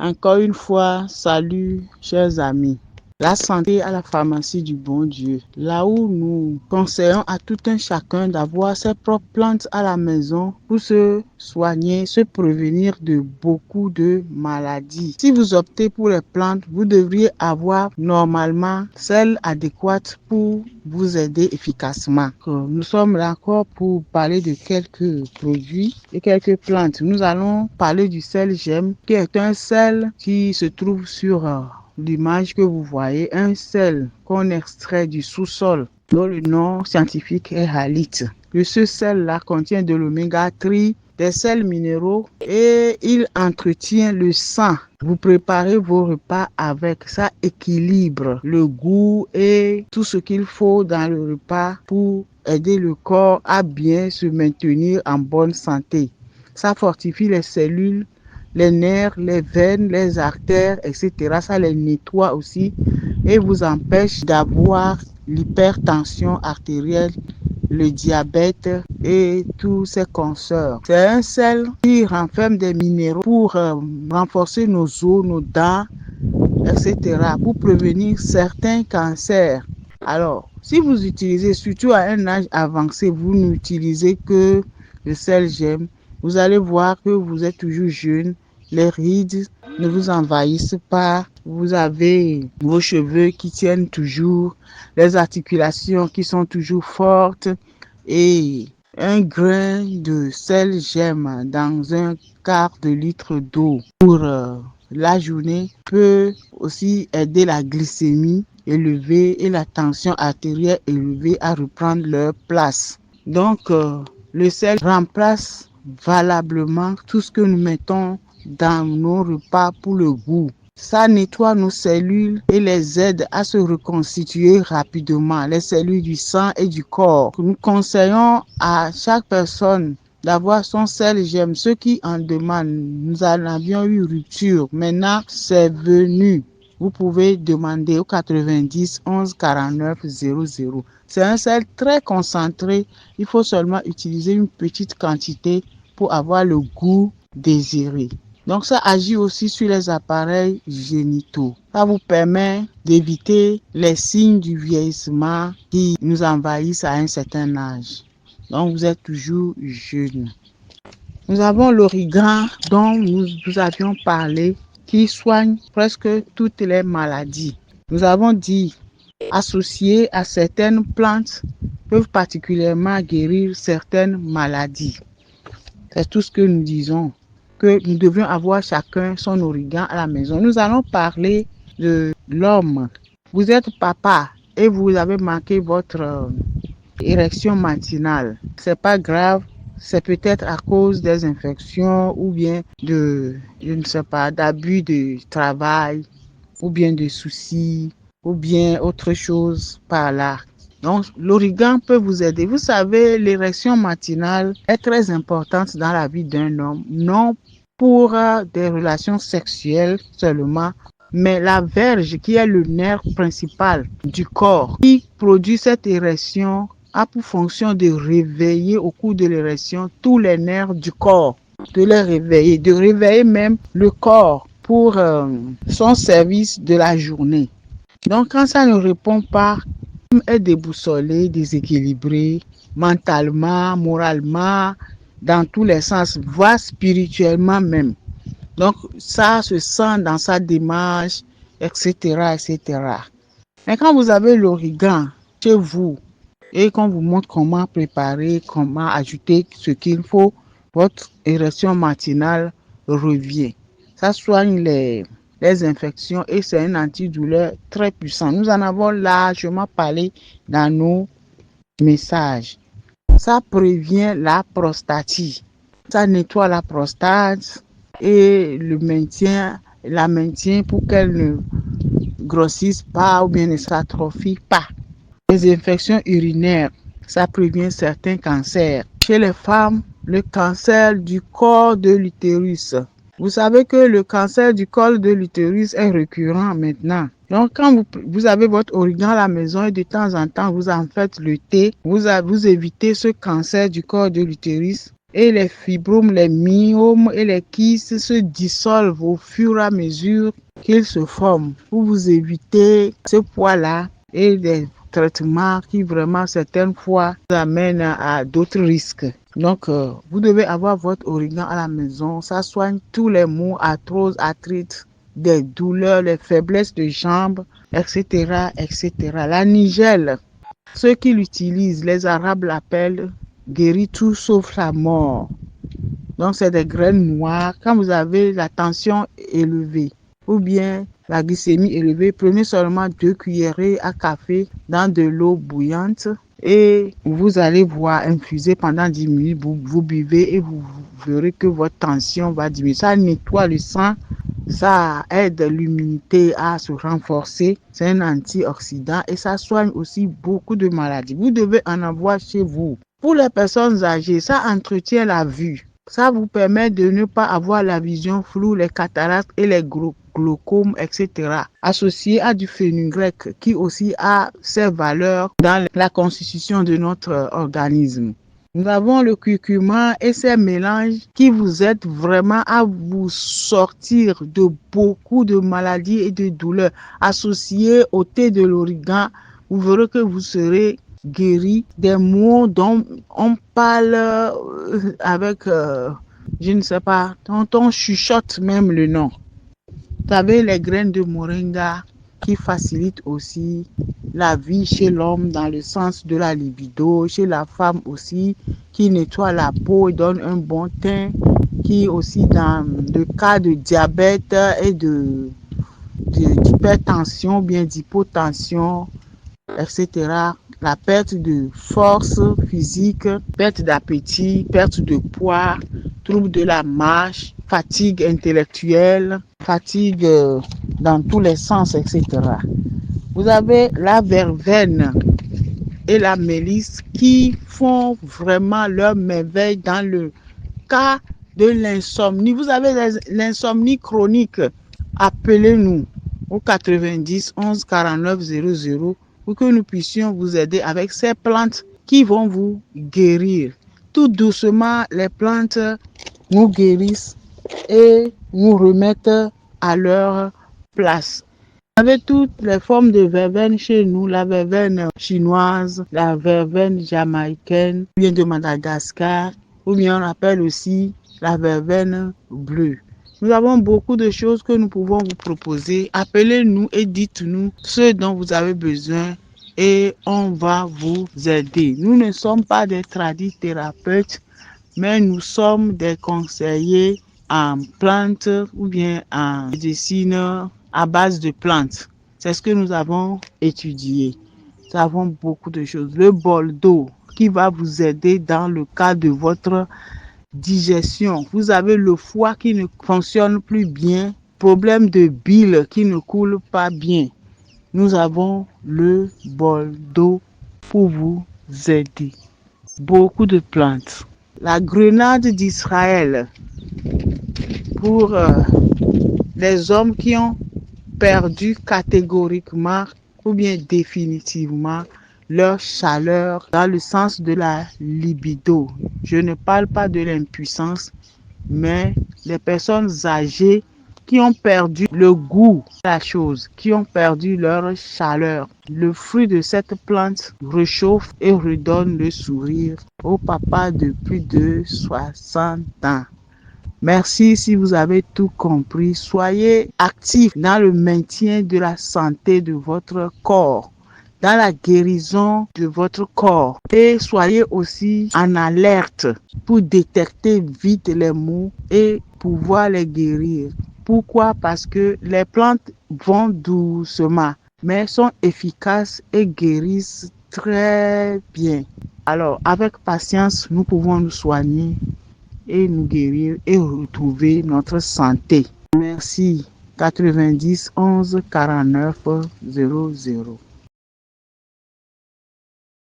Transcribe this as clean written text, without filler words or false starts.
Encore une fois, salut chers amis. La santé à la pharmacie du bon Dieu. Là où nous conseillons à tout un chacun d'avoir ses propres plantes à la maison pour se soigner, se prévenir de beaucoup de maladies. Si vous optez pour les plantes, vous devriez avoir normalement celles adéquates pour vous aider efficacement. Nous sommes là encore pour parler de quelques produits et quelques plantes. Nous allons parler du sel gemme, qui est un sel qui se trouve sur l'image que vous voyez, un sel qu'on extrait du sous-sol, dont le nom scientifique est halite. Ce sel-là contient de l'oméga 3, des sels minéraux et il entretient le sang. Vous préparez vos repas avec ça, équilibre le goût et tout ce qu'il faut dans le repas pour aider le corps à bien se maintenir en bonne santé. Ça fortifie les cellules, les nerfs, les veines, les artères, etc. Ça les nettoie aussi et vous empêche d'avoir l'hypertension artérielle, le diabète et tous ses consorts. C'est un sel qui renferme des minéraux pour renforcer nos os, nos dents, etc. pour prévenir certains cancers. Alors, si vous utilisez, surtout à un âge avancé, vous n'utilisez que le sel gemme, vous allez voir que vous êtes toujours jeune, les rides ne vous envahissent pas, vous avez vos cheveux qui tiennent toujours, les articulations qui sont toujours fortes et un grain de sel gemme dans un quart de litre d'eau pour la journée peut aussi aider la glycémie élevée et la tension artérielle élevée à reprendre leur place. Donc, le sel remplace valablement tout ce que nous mettons dans nos repas pour le goût. Ça nettoie nos cellules et les aide à se reconstituer rapidement, les cellules du sang et du corps. Nous conseillons à chaque personne d'avoir son sel gemme. Ceux qui en demandent, nous en avions eu rupture. Maintenant, c'est venu. Vous pouvez demander au 90 11 49 00. C'est un sel très concentré. Il faut seulement utiliser une petite quantité pour avoir le goût désiré. Donc ça agit aussi sur les appareils génitaux. Ça vous permet d'éviter les signes du vieillissement qui nous envahissent à un certain âge. Donc vous êtes toujours jeune. Nous avons l'origan dont nous avions parlé qui soigne presque toutes les maladies. Nous avons dit associé à certaines plantes peuvent particulièrement guérir certaines maladies. C'est tout ce que nous disons, que nous devions avoir chacun son origan à la maison. Nous allons parler de l'homme. Vous êtes papa et vous avez manqué votre érection matinale. C'est pas grave, c'est peut-être à cause des infections ou bien d'abus de travail ou bien de soucis ou bien autre chose par là. Donc, l'origan peut vous aider. Vous savez, l'érection matinale est très importante dans la vie d'un homme, non pour des relations sexuelles seulement, mais la verge qui est le nerf principal du corps qui produit cette érection a pour fonction de réveiller au cours de l'érection tous les nerfs du corps, de réveiller même le corps pour son service de la journée. Donc, quand ça ne répond pas, est déboussolé, déséquilibré, mentalement, moralement, dans tous les sens, voire spirituellement même. Donc, ça se sent dans sa démarche, etc., etc. Mais quand vous avez l'origan chez vous et qu'on vous montre comment préparer, comment ajouter ce qu'il faut, votre érection matinale revient. Ça soigne les infections et c'est un antidouleur très puissant. Nous en avons largement parlé dans nos messages. Ça prévient la prostatite. Ça nettoie la prostate et la maintient pour qu'elle ne grossisse pas ou bien ne s'atrophie pas. Les infections urinaires, ça prévient certains cancers. Chez les femmes, le cancer du col de l'utérus. Vous savez que le cancer du col de l'utérus est récurrent maintenant. Donc, quand vous avez votre origan à la maison et de temps en temps, vous en faites le thé, vous évitez ce cancer du col de l'utérus. et les fibromes, les myomes et les kystes se dissolvent au fur et à mesure qu'ils se forment pour vous éviter ce poids-là et des traitements qui vraiment certaines fois vous amènent à d'autres risques. Donc, vous devez avoir votre origan à la maison. Ça soigne tous les maux, arthrose, arthrite, des douleurs, les faiblesses de jambes, etc., etc. La nigelle, ceux qui l'utilisent, les Arabes l'appellent guérit tout sauf la mort. Donc, c'est des graines noires. Quand vous avez la tension élevée ou bien la glycémie élevée, prenez seulement 2 cuillerées à café dans de l'eau bouillante et vous allez voir infuser pendant 10 minutes. Vous buvez et vous verrez que votre tension va diminuer. Ça nettoie le sang, ça aide l'immunité à se renforcer. C'est un antioxydant et ça soigne aussi beaucoup de maladies. Vous devez en avoir chez vous. Pour les personnes âgées, ça entretient la vue. Ça vous permet de ne pas avoir la vision floue, les cataractes et les glaucomes, etc. Associé à du fenugrec qui aussi a ses valeurs dans la constitution de notre organisme. Nous avons le curcuma et ses mélanges qui vous aident vraiment à vous sortir de beaucoup de maladies et de douleurs. Associé au thé de l'origan, vous verrez que vous serez guéri des maux dont on parle avec, je ne sais pas, dont on chuchote même le nom. Vous savez, les graines de moringa qui facilitent aussi la vie chez l'homme dans le sens de la libido, chez la femme aussi, qui nettoie la peau et donne un bon teint, qui aussi dans le cas de diabète et d'hypertension, bien d'hypotension, etc. La perte de force physique, perte d'appétit, perte de poids, troubles de la marche, fatigue intellectuelle, fatigue dans tous les sens, etc. Vous avez la verveine et la mélisse qui font vraiment leur merveille dans le cas de l'insomnie. Vous avez l'insomnie chronique, appelez-nous au 90 11 49 00 pour que nous puissions vous aider avec ces plantes qui vont vous guérir. Tout doucement, les plantes nous guérissent et nous remettent à leur place. Vous avez toutes les formes de verveine chez nous, la verveine chinoise, la verveine jamaïcaine, ou bien de Madagascar, ou bien on appelle aussi la verveine bleue. Nous avons beaucoup de choses que nous pouvons vous proposer. Appelez-nous et dites-nous ce dont vous avez besoin et on va vous aider. Nous ne sommes pas des tradithérapeutes, mais nous sommes des conseillers en plantes ou bien en médecine à base de plantes. C'est ce que nous avons étudié. Nous avons beaucoup de choses. Le bol d'eau qui va vous aider dans le cas de votre digestion. Vous avez le foie qui ne fonctionne plus bien, problème de bile qui ne coule pas bien. Nous avons le bol d'eau pour vous aider. Beaucoup de plantes. La grenade d'Israël pour les hommes qui ont perdu catégoriquement ou bien définitivement leur chaleur dans le sens de la libido. Je ne parle pas de l'impuissance, mais les personnes âgées qui ont perdu le goût de la chose, qui ont perdu leur chaleur. Le fruit de cette plante réchauffe et redonne le sourire au papa de plus de 60 ans. Merci si vous avez tout compris. Soyez actifs dans le maintien de la santé de votre corps, dans la guérison de votre corps. Et soyez aussi en alerte pour détecter vite les maux et pouvoir les guérir. Pourquoi? Parce que les plantes vont doucement, mais sont efficaces et guérissent très bien. Alors, avec patience, nous pouvons nous soigner et nous guérir et retrouver notre santé. Merci. 90 11 49 00.